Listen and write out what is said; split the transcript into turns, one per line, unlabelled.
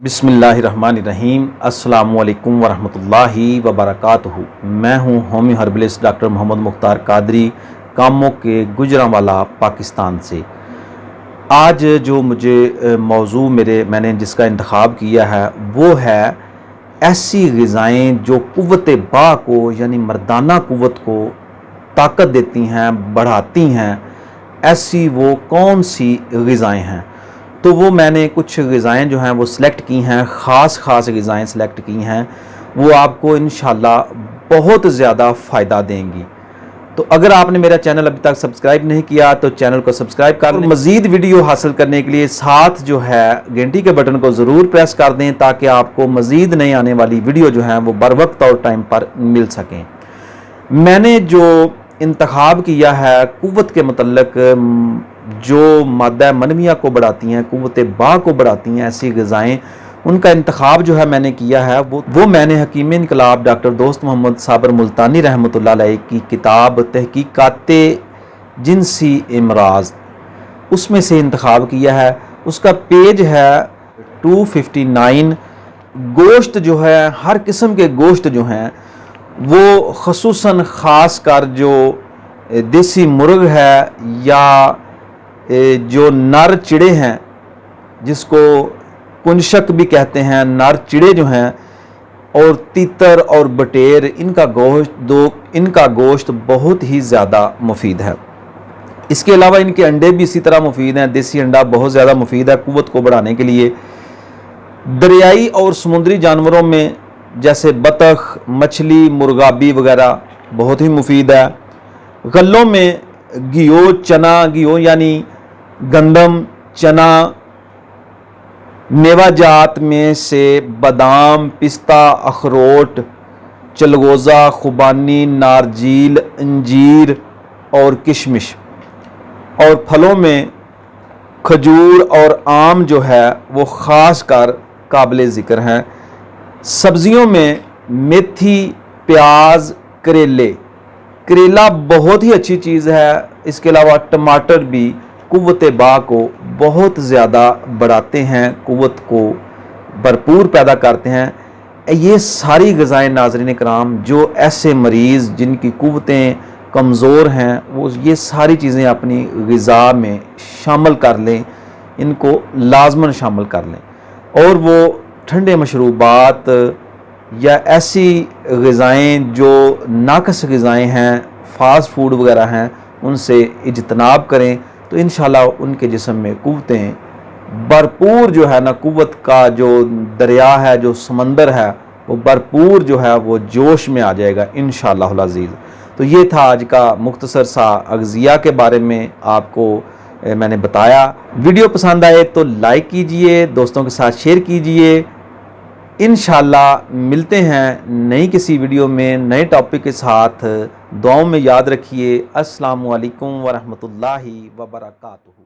बिस्मिल्लाहिर्रहमानिर्रहीम। अस्सलामु अलैकुम वरहमतुल्लाहि वबरकातुहू। मैं हूँ homeo herbalist doctor Mohammad Mukhtar Qadri, कामों के गुजरांवाला, पाकिस्तान से। आज जो मुझे मौजू मैंने जिसका इंतखाब किया है वो है ऐसी ग़िज़ाएँ जो क़ुव्वत बा को यानी मर्दाना क़ुव्वत को ताकत देती हैं, बढ़ाती हैं। ऐसी वो कौन सी ग़िज़ाएँ हैं? तो वो मैंने कुछ ग़िज़ाएँ जो हैं वो सिलेक्ट की हैं, ख़ास ग़िज़ाएँ सिलेक्ट की हैं, वो आपको इंशाल्लाह बहुत ज़्यादा फ़ायदा देंगी। तो अगर आपने मेरा चैनल अभी तक सब्सक्राइब नहीं किया तो चैनल को सब्सक्राइब कर लें। मज़ीद वीडियो हासिल करने के लिए साथ जो है घंटी के बटन को ज़रूर प्रेस कर दें ताकि आपको मज़ीद नई आने वाली वीडियो जो हैं वो बर वक्त और टाइम पर मिल सकें। मैंने जो इंतखाब किया है क़ुव्वत के मतलब जो मादा मनविया को बढ़ाती हैं, क़ुव्वत बा को बढ़ाती हैं, ऐसी ग़िज़ाएँ, उनका इंतखाब जो है मैंने किया है वो मैंने हकीम इनकलाब डॉक्टर दोस्त मोहम्मद साबर मुल्तानी रहमतुल्लाह अलैह की किताब तहक़ीक़ाते जिनसी इमराज़ उसमें से इंतखाब किया है। उसका पेज है 259। गोश्त जो है, हर किस्म के गोश्त जो हैं वो ख़ुसूसन ख़ास कर जो देसी मुर्ग है या जो नर चिड़े हैं जिसको कुंशक भी कहते हैं, नर चिड़े जो हैं, और तीतर और बटेर, इनका गोश्त बहुत ही ज़्यादा मुफीद है। इसके अलावा इनके अंडे भी इसी तरह मुफीद हैं। देसी अंडा बहुत ज़्यादा मुफीद है क़ुव्वत को बढ़ाने के लिए। दरियाई और समुद्री जानवरों में जैसे बतख, मछली, मुर्गाबी वगैरह बहुत ही मुफीद है। गल्लों में घियो यानी गंदम, चना, मेवा जात में से बादाम, पिस्ता, अखरोट, चलगोज़ा, खुबानी, नारजील, अंजीर और किशमिश। और फलों में खजूर और आम जो है वो ख़ास कर काबिल ज़िक्र हैं। सब्ज़ियों में मेथी, प्याज, करेला बहुत ही अच्छी चीज़ है। इसके अलावा टमाटर भी क़ुव्वत बा को बहुत ज़्यादा बढ़ाते हैं, क़ुव्वत को भरपूर पैदा करते हैं। ये सारी ग़िज़ाएँ नाज़रीन इकराम जो ऐसे मरीज़ जिनकी क़ुव्वतें कमज़ोर हैं वो ये सारी चीज़ें अपनी ग़िज़ा में शामिल कर लें, इनको लाज़मन शामिल कर लें। और वो ठंडे मशरूबात या ऐसी ग़िज़ाएँ जो नाक़िस ग़िज़ाएँ हैं, फ़ास्ट फूड वगैरह हैं, उनसे इज्तनाब करें तो इंशाल्लाह उनके जिस्म में क़ुव्वतें भरपूर जो है ना, क़ुव्वत का जो दरिया है, जो समंदर है, वो भरपूर जो है वो जोश में आ जाएगा इंशाअल्लाहुल अज़ीज़। तो ये था आज का मुख्तसर सा अग़ज़िया के बारे में आपको मैंने बताया। वीडियो पसंद आए तो लाइक कीजिए, दोस्तों के साथ शेयर कीजिए। इंशाअल्लाह मिलते हैं नई किसी वीडियो में नए टॉपिक के साथ। दुआओं में याद रखिए। अस्सलामु अलैकुम वरहमतुल्लाहि वबरकातुहू।